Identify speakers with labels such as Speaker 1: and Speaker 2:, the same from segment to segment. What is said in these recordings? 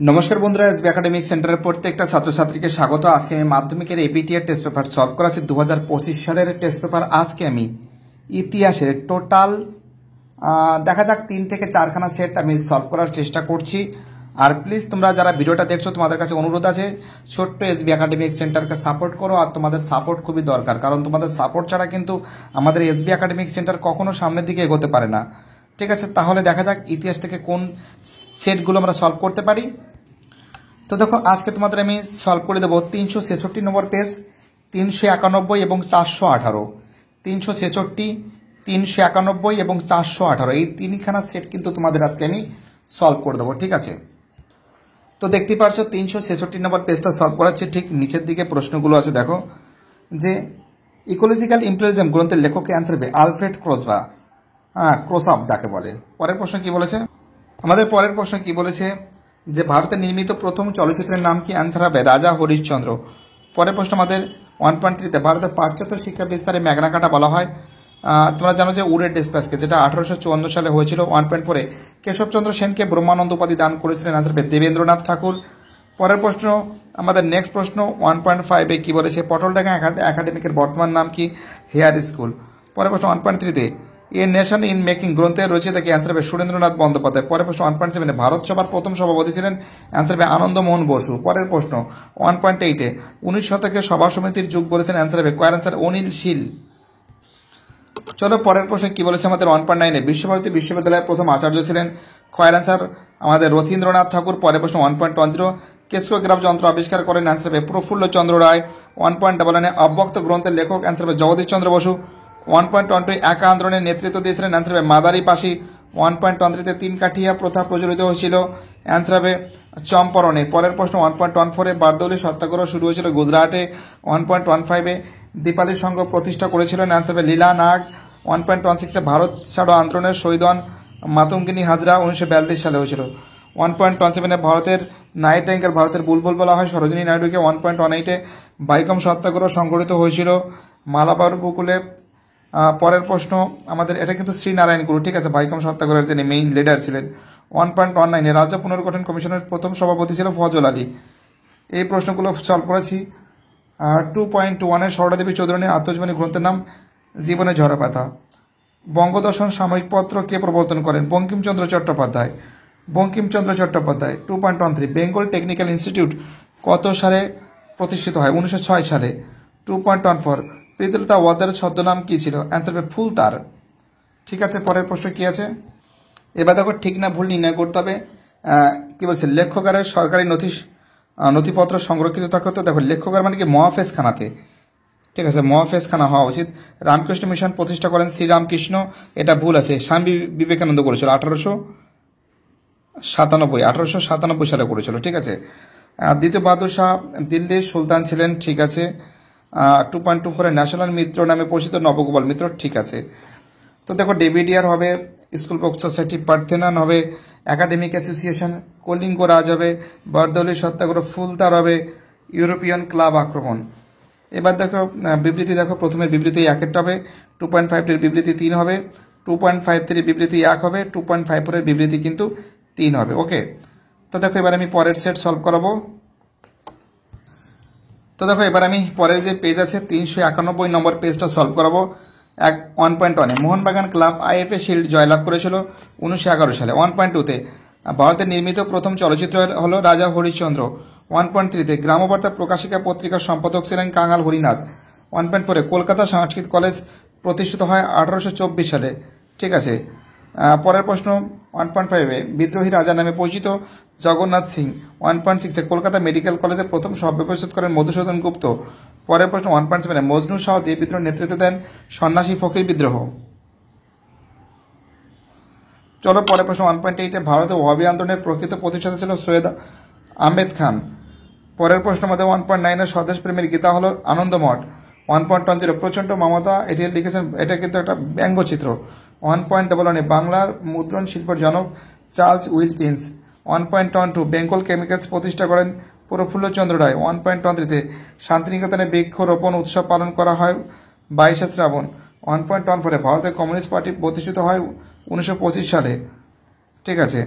Speaker 1: নমস্কার বন্ধুরা, SB academic সেন্টারের প্রত্যেকটা ছাত্রছাত্রীকে স্বাগত। আজকে আমি মাধ্যমিকের এপিটিআর টেস্ট পেপার সলভ করাচ্ছি 2025 সালের টেস্ট পেপার। আজকে আমি ইতিহাসের টোটাল দেখা যাক 3 থেকে 4খানা সেট আমি সলভ করার চেষ্টা করছি। আর প্লিজ তোমরা যারা ভিডিওটা দেখছো তোমাদের কাছে অনুরোধ আছে, ছোট্ট এসবি একাডেমিক সেন্টারকে সাপোর্ট করো। আর তোমাদের সাপোর্ট খুবই দরকার, কারণ তোমাদের সাপোর্ট ছাড়া কিন্তু আমাদের এসবি একাডেমিক সেন্টার কখনো সামনের দিকে এগোতে পারে না। ঠিক আছে, তাহলে দেখা যাক ইতিহাস থেকে কোন সেটগুলো আমরা সলভ করতে পারি। তো দেখো, আজকে তোমাদের আমি সলভ করে দেবো 366 নম্বর পেজ, 391 এবং 418। 366, 391 এবং 418 এই তিনখানা সেট কিন্তু তোমাদের আজকে আমি সলভ করে দেবো। ঠিক আছে, তো দেখতেই পারছো 366 নম্বর পেজটা সলভ করাচ্ছে। ঠিক নিচের দিকে প্রশ্নগুলো আছে, দেখো যে ইকোলজিক্যাল ইমপ্রেরিজম গ্রন্থের লেখককে অ্যান্সার হবে আলফ্রেড ক্রোসাপ যাকে বলে। পরের প্রশ্ন কি বলেছে, আমাদের পরের প্রশ্ন কি বলেছে যে ভারতে নির্মিত প্রথম চলচ্চিত্রের নাম কি? অ্যান্সার হবে রাজা হরিশ্চন্দ্র। পরের প্রশ্ন আমাদের 1.3-তে ভারতের পাশ্চাত্য শিক্ষা বিস্তারে ম্যাগনা কার্টা বলা হয়। তোমরা জানো যে উডের ডিসপ্যাচকে, যেটা 1854 সালে হয়েছিল। 1.4-এ কেশবচন্দ্র সেনকে ব্রহ্মানন্দ উপাধি দান করেছিলেন। অ্যান্সার হবে দেবেন্দ্রনাথ ঠাকুর। পরের প্রশ্ন আমাদের নেক্সট প্রশ্ন 1.5-এ কি বলেছে, পটলডাঙ্গা একাডেমিকের বর্তমান নাম কি? Hare school. পরের প্রশ্ন 1.3-তে এ নেশন ইন মেকিং গ্রন্থের রচিত কি? অ্যান্সার হবে সুরেন্দ্রনাথ বন্দ্যোপাধ্যায়। পরের প্রশ্ন 1.7-এ ভারত সভার প্রথম সভাপতি ছিলেন? অ্যান্সার হবে আনন্দমোহন বসু। পরের প্রশ্ন 1.8-এ 19 শতকে সভা সমিতির যুগ বলেছেন? অ্যান্সার হবে কয়ের অ্যান্সার অনিল শীল। চলো পরের প্রশ্ন কি বলেছে আমাদের 1.9-এ বিশ্বভারতী বিশ্ববিদ্যালয়ের প্রথম আচার্য ছিলেন? কয়ের অ্যান্সার আমাদের রথীন্দ্রনাথ ঠাকুর। পরের প্রশ্ন 1.10 কেস্কোগ্রাফ যন্ত্র আবিষ্কার করেন? অ্যান্সার হবে প্রফুল্ল চন্দ্র রায়। 1.11-এ অব্যক্ত গ্রন্থের লেখক? অ্যান্সার হবে জগদীশ চন্দ্র বসু। 1.12 একা আন্দোলনের নেতৃত্ব দিয়েছিলেন? অ্যান্সার হবে মাদারি পাশি। 1.13-তে 3 কাঠিয়া প্রথা প্রচলিত হয়েছিল? অ্যান্সার হবে চম্পারণে। পরের প্রশ্ন 1.14-এ বারদৌলি সত্যাগ্রহ শুরু হয়েছিল গুজরাটে। 1.15-এ দীপালি সংঘ প্রতিষ্ঠা করেছিলেন? অ্যান্সার হবে লীলা নাগ। 1.16-এ ভারত ছাড়ো আন্দোলনের শহীদ হন মাতঙ্গিনী হাজরা, 1942 সালে হয়েছিল। 1.17-এ ভারতের নাইটিঙ্গেল, ভারতের বুলবুল বলা হয় সরোজিনী নাইডুকে। 1.18-এ বাইকম সত্যাগ্রহ সংগঠিত হয়েছিল মালাবার উপকূলে। পরের প্রশ্ন আমাদের, এটা কিন্তু শ্রীনারায়ণ গুরু, ঠিক আছে, বাইকম সত্যাগ্রহের যিনি মেইন লিডার ছিলেন। 1.19-এ রাজ্য পুনর্গঠন কমিশনের প্রথম সভাপতি ছিল ফজল আলী। এই প্রশ্নগুলো সলভ করেছি। 2.1-এ সরলা দেবী চৌধুরানীর আত্মজীবনী গ্রন্থের নাম জীবনে ঝরা পাতা। বঙ্গদর্শন সাময়িক পত্র কে প্রবর্তন করেন? বঙ্কিমচন্দ্র চট্টোপাধ্যায়। 2.13 বেঙ্গল টেকনিক্যাল ইনস্টিটিউট কত সালে প্রতিষ্ঠিত হয়? 1906 সালে। 2.14 প্রীতিলতা ওয়াদ্দেদারের ছদ্মনাম কি ছিল? অ্যান্সার হবে ফুলতার। ঠিক আছে, পরের প্রশ্ন কি আছে, এবার দেখো ঠিক না ভুল নির্ণয় করতে হবে। কি বলছে, লেখকারের সরকারি নথিপত্র সংরক্ষিত থাকে। তো দেখো, লেখকার মানে কি? মহাফেজ খানাতে। ঠিক আছে, মহাফেজ খানা হওয়া উচিত। রামকৃষ্ণ মিশন প্রতিষ্ঠা করেন শ্রীরামকৃষ্ণ, এটা ভুল আছে, স্বামী বিবেকানন্দ করেছিল 1897 সালে করেছিল। ঠিক আছে, দ্বিতীয় বাহাদুর শাহ দিল্লির সুলতান ছিলেন। ঠিক আছে। 2.24 ন্যাশনাল মিত্র নামে পরিচিত নবগোপাল মিত্র। ঠিক আছে, তো দেখো ডেভিডিয়ার হবে স্কুল বুক সোসাইটি, পার্থেনান হবে একাডেমিক অ্যাসোসিয়েশন, কলিঙ্গ রাজ হবে বারদৌলি সত্যাগ্রহ, ফুলতার হবে ইউরোপিয়ান ক্লাব আক্রমণ। এবার দেখো বিবৃতি, দেখো প্রথমের বিবৃতি 1 হবে, 2.5-এর বিবৃতি 3 হবে, 2.53-এর বিবৃতি 1 হবে, 2.54-এর বিবৃতি কিন্তু 3 হবে। ওকে, তো দেখো এবার আমি পরের সেট সলভ করাবো। তো দেখো এবার আমি পরের যে পেজ আছে 391 নম্বর পেজটা সলভ করাবো। 1.1-এ মোহনবাগান ক্লাব আইএফএ শিল্ড জয়লাভ করেছিল 1911 সালে। 1.2-তে ভারতের নির্মিত প্রথম চলচ্চিত্র হলো রাজা হরিশ্চন্দ্র। 1.3-তে গ্রামবার্তা প্রকাশিকা পত্রিকার সম্পাদক ছিলেন কাঙাল হরিনাথ। 1.4-এ কলকাতা সংস্কৃত কলেজ প্রতিষ্ঠিত হয় 1824 সালে। ঠিক আছে, পরের প্রশ্ন 1.5-এ বিদ্রোহী রাজা নামে পরিচিত জগন্নাথ সিং। 1.6-এ কলকাতা মেডিকেল কলেজে প্রথম সভ্য প্রস্তুত করেন মধুসূদন গুপ্ত। পরের প্রশ্ন 1.7-এ মজনু শাহ যে বিদ্রোহ নেতৃত্ব দেন? সন্ন্যাসী ফকির বিদ্রোহ। চলো পরের প্রশ্ন 1.8-এ ভারতীয় ওয়াহাবি আন্দোলনের প্রকৃত প্রতিষ্ঠাতা ছিল সৈয়দ আহমেদ খান। পরের প্রশ্ন আমাদের 1.9-এ স্বদেশ প্রেমের গীতা হলো আনন্দমঠ। 1.10-এ প্রচণ্ড মমতা, এটি লিখেছেন, এটা কিন্তু একটা ব্যঙ্গচিত্র। 1.11-এ বাংলার মুদ্রণ শিল্পের জনক চার্লস উইলকিন্স। 1.12 বেঙ্গল কেমিক্যালস প্রতিষ্ঠা করেন প্রফুল্লচন্দ্র রায়। 1.13-তে শান্তিনিকেতনে বৃক্ষরোপণ উৎসব পালন করা হয় 22শে শ্রাবণ। 1.14-এ ভারতের কমিউনিস্ট পার্টি প্রতিষ্ঠিত হয় 1925 সালে। ঠিক আছে,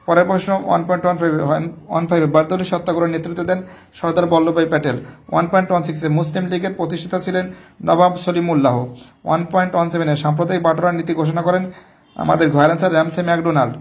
Speaker 1: পরের প্রশ্ন 1.15 বারদৌলি সত্যাগ্রহ নেতৃত্ব দেন সর্দার বল্লভভাই প্যাটেল। 1.16 মুসলিম লীগের প্রতিষ্ঠাতা ছিলেন নবাব সলিমুল্লাহ। 1.17 সাম্প্রদায়িক বাটোয়ারার নীতি ঘোষণা করেন আমাদের ঘয়ের অ্যান্সার র্যামসে ম্যাকডোনাল্ড।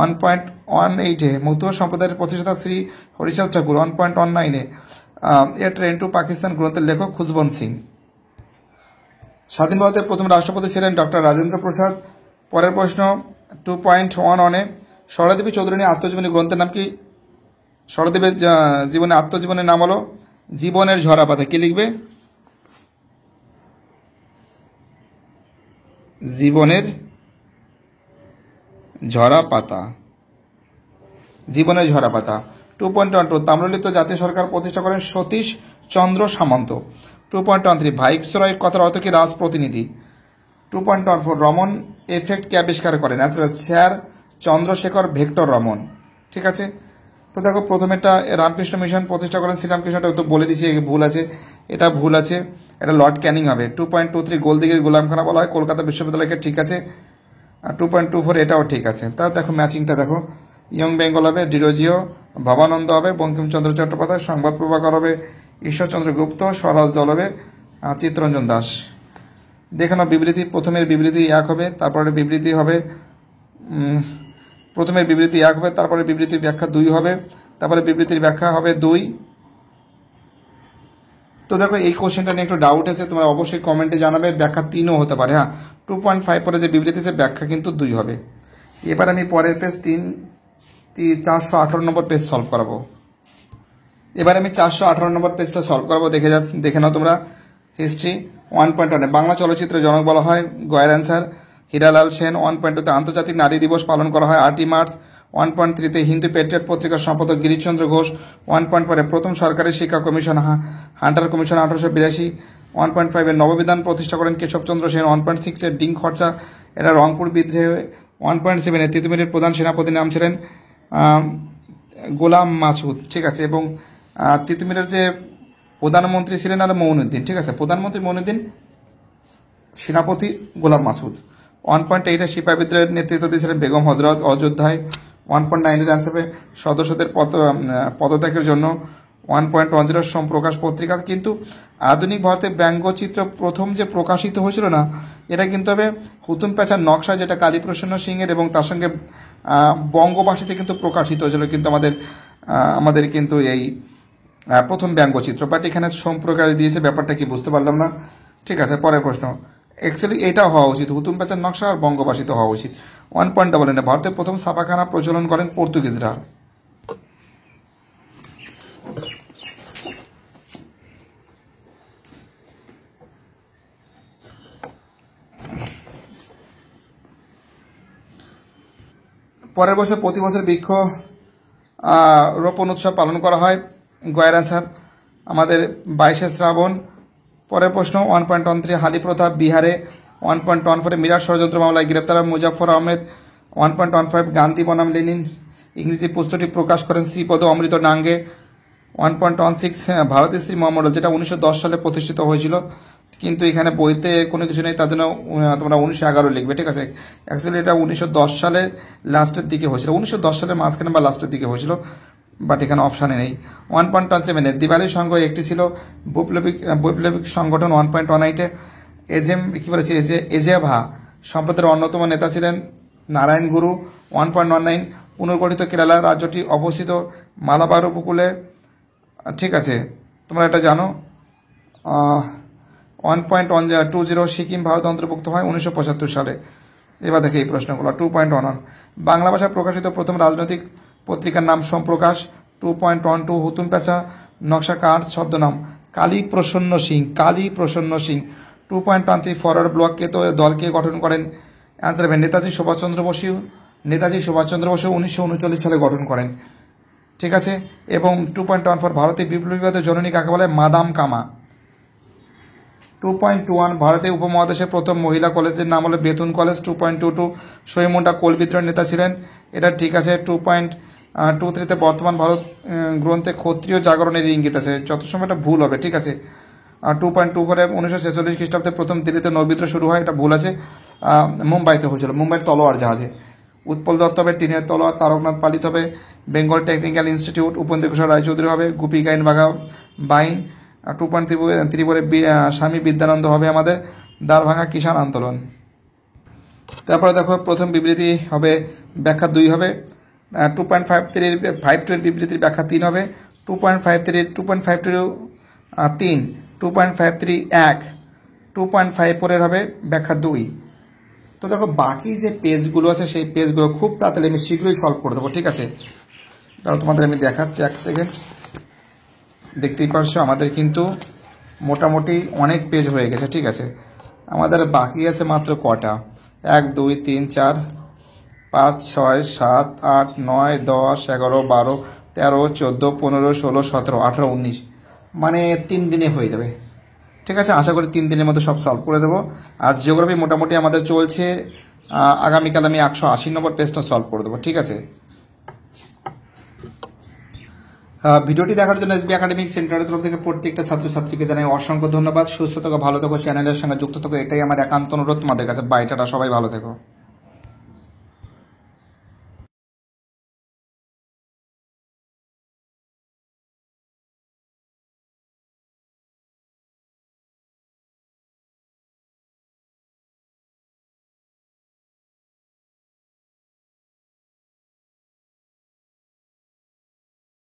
Speaker 1: 1.18 মতুয়া সম্প্রদায়ের প্রতিষ্ঠাতা শ্রী হরিচাঁদ ঠাকুর। 1.19 এ ট্রেন টু পাকিস্তান গ্রন্থের লেখক খুশবন্ত সিং। স্বাধীন ভারতের প্রথম রাষ্ট্রপতি ছিলেন ডক্টর রাজেন্দ্র প্রসাদ। পরের প্রশ্ন 2.11 সরলাদেবী চৌধুরানী আত্মজীবনী গ্রন্থের নাম কি? সরলাদেবীর জীবনে আত্মজীবনের নাম হলো জীবনের ঝরা পাতা। কি লিখবে? জীবনের ঝরা পাতা। জীবনের ঝরা পাতা। 2.12 তাম্রলিপ্ত জাতীয় সরকার প্রতিষ্ঠা করেন সতীশ চন্দ্র সামন্ত। 2.13 ভাইসরয়ের কথার অর্থ কি? রাজপ্রতিনিধি। 2.14 রমন এফেক্ট কে আবিষ্কার করেন? অ্যান্সার স্যার চন্দ্রশেখর ভেক্টর রমন। ঠিক আছে, তো দেখো প্রথমেটা রামকৃষ্ণ মিশন প্রতিষ্ঠা করেন শ্রীরামকৃষ্ণটা তো বলে দিয়েছি, ভুল আছে, এটা ভুল আছে, এটা লর্ড ক্যানিং হবে। 2.23 গোলদিঘির গোলামখানা বলা হয় কলকাতা বিশ্ববিদ্যালয়কে, ঠিক আছে। 2.24 এটাও ঠিক আছে। তাও দেখো ম্যাচিংটা দেখো, ইয়ং বেঙ্গল হবে ডিরোজিও, ভবানন্দ হবে বঙ্কিমচন্দ্র চট্টোপাধ্যায়, সংবাদ প্রভাকর হবে ঈশ্বরচন্দ্র গুপ্ত, স্বরাজ দল হবে চিত্তরঞ্জন দাস। দেখে নাও বিবৃতি, প্রথমের বিবৃতি এক হবে, তারপরে বিবৃতি হবে প্রথমের বিবৃতি এক হবে, তারপরে বিবৃতির ব্যাখ্যা 2 হবে, তারপরে বিবৃতির ব্যাখ্যা হবে 2। তো দেখো এই কোশ্চেনটা নিয়ে একটু ডাউট আছে, তোমরা অবশ্যই কমেন্টে জানাবে। ব্যাখ্যা 3ও হতে পারে। হ্যাঁ, 2.5 পরে যে বিবৃতি সে ব্যাখ্যা কিন্তু 2 হবে। এবার আমি পরের পেজ 418 নম্বর পেজ সলভ করাবো। এবার আমি 418 নম্বর পেজটা সলভ করাবো। দেখে নাও তোমরা। হিস্ট্রি 1.1 বাংলা চলচ্চিত্রের জনক বলা হয় গয়ের অ্যান্সার হীরালাল সেন। 1.2 আন্তর্জাতিক নারী দিবস পালন করা হয় 8ই মার্চ। 1.3 হিন্দু পেট্রিয়ট পত্রিকার সম্পাদক গিরিশচন্দ্র ঘোষ। 1.4 প্রথম সরকারি শিক্ষা কমিশন হান্টার কমিশন 1882। 1.5 নববিধান প্রতিষ্ঠা করেন কেশবচন্দ্র সেন। 1.6 ডিং খরচা, এটা রংপুর বিদ্রোহে। 1.7 তিতুমিরের প্রধান সেনাপতির নাম ছিলেন গোলাম মাসুদ। ঠিক আছে, এবং তিতুমিরের যে প্রধানমন্ত্রী ছিলেন আর মঈনুদ্দিন। ঠিক আছে, প্রধানমন্ত্রী মঈনুদ্দিন, সেনাপতি গোলাম মাসুদ। 1.8 সিপাহী বিদ্রোহের নেতৃত্ব দিয়েছিলেন বেগম হজরত অযোধ্যায়। 1.9 অ্যান্সার সদস্যদের পদত্যাগের জন্য। 1.10 সোমপ্রকাশ পত্রিকা। কিন্তু আধুনিক ভারতে ব্যঙ্গচিত্র প্রথম যে প্রকাশিত হয়েছিল না, এটা কিন্তু হবে হুতুম প্যাঁচার নকশা, যেটা কালীপ্রসন্ন সিংয়ের, এবং তার সঙ্গে বঙ্গভাষীতে কিন্তু প্রকাশিত হয়েছিল কিন্তু আমাদের কিন্তু এই প্রথম ব্যঙ্গচিত্র। বাট এখানে সোমপ্রকাশ দিয়েছে, ব্যাপারটা কি বুঝতে পারলাম না। ঠিক আছে, পরের প্রশ্ন। অ্যাকচুয়ালি এটা হওয়া উচিত, হুতুম প্যাঁচার নকশা আর বঙ্গভাষীতে হওয়া উচিত। 1.9 ভারতের প্রথম ছাপাখানা প্রচলন করেন পর্তুগিজরা। পরের বছর প্রতি বছর বৃক্ষ রোপণ উৎসব পালন করা হয় গয়ের অ্যান্সার আমাদের 22শে শ্রাবণ। পরের প্রশ্ন 1.13 হালি প্রথা বিহারে। 1.14 মিরাট ষড়যন্ত্র মামলায় গ্রেপ্তার মুজাফফর আহমেদ। 1.15 গান্ধী বনাম লেনিন ইংরেজি পুস্তকটি প্রকাশ করেন শ্রীপদ অমৃত ডাঙ্গে। 1.16 ভারতের শ্রী মহামণ্ডল, যেটা 1910 সালে প্রতিষ্ঠিত হয়েছিল, কিন্তু এখানে বইতে কোনো কিছু নেই, তার জন্য তোমরা 1911 লিখবে। ঠিক আছে, অ্যাকচুয়ালি এটা 1910 সালের লাস্টের দিকে হয়েছিল, 1910 সালের মাঝখানে বা লাস্টের দিকে হয়েছিল, বাট এখানে অপশানে নেই। 1.17 দিবালী সংঘ একটি ছিল বৈপ্লবিক সংগঠন। 1.18 কি বলেছে এজেভা সম্প্রদায়ের অন্যতম নেতা ছিলেন নারায়ণ গুরু। 1.19 পুনর্গঠিত কেরালা রাজ্যটি অবস্থিত মালাবার উপকূলে। ঠিক আছে, তোমরা এটা জানো। 1.20 সিকিম ভারত অন্তর্ভুক্ত হয় 1975 সালে। এবার দেখে এই প্রশ্নগুলো। 2.11 বাংলা ভাষায় প্রকাশিত প্রথম রাজনৈতিক পত্রিকার নাম সোমপ্রকাশ। 2.12 হুতুম প্যাঁচা নকশা কার ছদ্মনাম? কালী প্রসন্ন সিং। 2.13 ফরওয়ার্ড ব্লক দলকে গঠন করেন? অ্যান্সার হবে নেতাজি সুভাষচন্দ্র বসু। 1939 সালে গঠন করেন। ঠিক আছে, এবং 2.14 ভারতের বিপ্লবীবাদের জননী কাকে বলে? মাদাম কামা। 2.21 ভারতের উপমহাদেশের প্রথম মহিলা কলেজের নাম হলো বেতুন কলেজ। 2.22 সহিমুন্ডা কোল বিদ্রোহের নেতা ছিলেন, এটা ঠিক আছে। 2.23 বর্তমান ভারত গ্রন্থে ক্ষত্রিয় জাগরণের ইঙ্গিত আছে, যত সময় এটা ভুল হবে। ঠিক আছে, 2.24 1946 খ্রিস্টাব্দে প্রথম দিল্লিতে নৌবিদ্রোহ শুরু হয়, এটা ভুল আছে, মুম্বাইতে হয়েছিল, মুম্বাইয়ের তলোয়ার জাহাজে। উৎপল দত্ত হবে, টিনের তলোয়ার, তারকনাথ পালিত হবে, বেঙ্গল টেকনিক্যাল ইনস্টিটিউট, উপেন্দ্র কিশোর রায়চৌধুরী হবে, গুপি গাইন বাঘা বাইন, 2.3 স্বামী বিদ্যানন্দ হবে আমাদের দ্বারভাঙা কিষাণ আন্দোলন। তারপরে দেখো প্রথম বিবৃতি হবে ব্যাখ্যা 2 হবে, 2.52 এর বিবৃতির ব্যাখ্যা 3 হবে, 2.52 3, 2.53 1, 2.54 এর হবে ব্যাখ্যা 2। তো দেখো বাকি যে পেজগুলো আছে সেই পেজগুলো খুব তাড়াতাড়ি আমি শীঘ্রই সলভ করে দেবো, ঠিক আছে। তাহলে তোমাদের আমি দেখাচ্ছি, 1 সেকেন্ড। দেখতেই পারছো আমাদের কিন্তু মোটামুটি অনেক পেজ হয়ে গেছে, ঠিক আছে। আমাদের বাকি আছে মাত্র কটা, 1 2 3 4 5 6 7 8 9 10 11 12 13 14 15 16 17 18 19, মানে 3 দিনে হয়ে যাবে, ঠিক আছে। আশা করি 3 দিনের মধ্যে সব সলভ করে দেবো। আর জিওগ্রাফি মোটামুটি আমাদের চলছে, আগামীকাল আমি 180 নম্বর পেজটা সলভ করে দেবো, ঠিক আছে। ভিডিওটি দেখার জন্য এসবি একাডেমিক সেন্টারের তরফ থেকে প্রত্যেকটা ছাত্রছাত্রীকে জানাই অসংখ্য ধন্যবাদ। সুস্থ থাকো, ভালো থাকো, চ্যানেলের সঙ্গে যুক্ত থাকো, এটাই আমার একান্ত অনুরোধ তোমাদের কাছে। বাই, টাটা, সবাই ভালো থেকো।